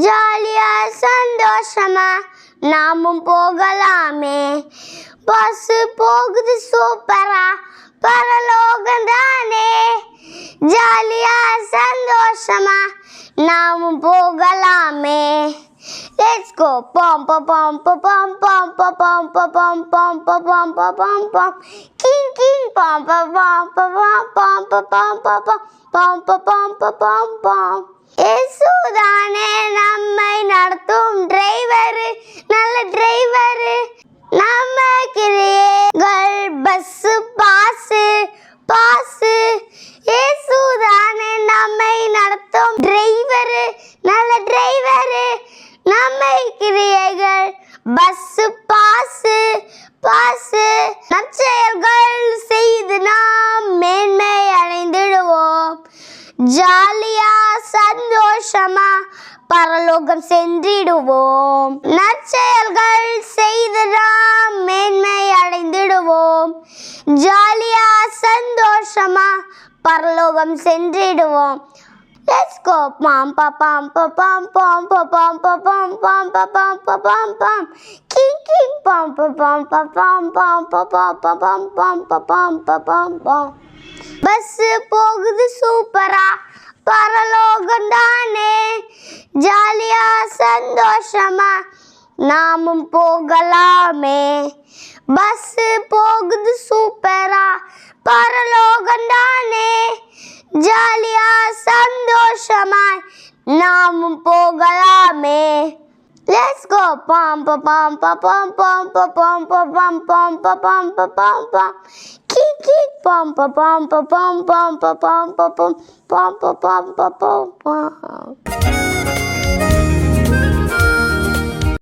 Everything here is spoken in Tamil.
ஜாலியா சந்தோஷமா நாமும் போகலாமே. பஸ் போகுது சூப்பரா பரலோகம் தானே. ஜாலியா சந்தோஷமா நாமும் போகலாமே. Let's go pom pom pom pom pom pom pom pom pom pom pom pom pom pom king king pom pom pom pom pom pom pom pom pom pom pom pom. இயேசுதானே நம்மை நடத்தும் டிரைவர், நல்ல டிரைவர். நம்ம கிரியைகள் பஸ் பாசு பாசு. இயேசுதானே நம்மை நடத்தும் டிரைவர், நல்ல டிரைவர். நம்மை கிரியைகள் பஸ் பாசு பாசு. நற்செயல்கள் செய்து நாம் மேன்மை அடைந்திடுவோம். ஜாலியா சந்தோஷமா பரலோகம் சென்றிடுவோம். நற்செயல்கள் செய்து நாம் மேன்மை அடைந்திடுவோம். ஜாலியா சந்தோஷமா பரலோகம் சென்றிடுவோம். Let's go pom pom pom pom pom pom pom pom pom pom pom pom pom king king pom pom pom pom pom pom pom pom pom pom pom. Bus போகுது சூப்பரா பரலோகம் தானே. ஜாலியா சந்தோஷமா நாமும் போகலாமே. பஸ் போகுது சூப்பரா பரலோகம் தானே. ஜாலியா சந்தோஷமாய் நாமும் போகலாமே. Let's go pom pom pom pom pom pom pom pom pom pom pom pom king king pom pom pom pom pom pom pom pom pom pom pom pom pom.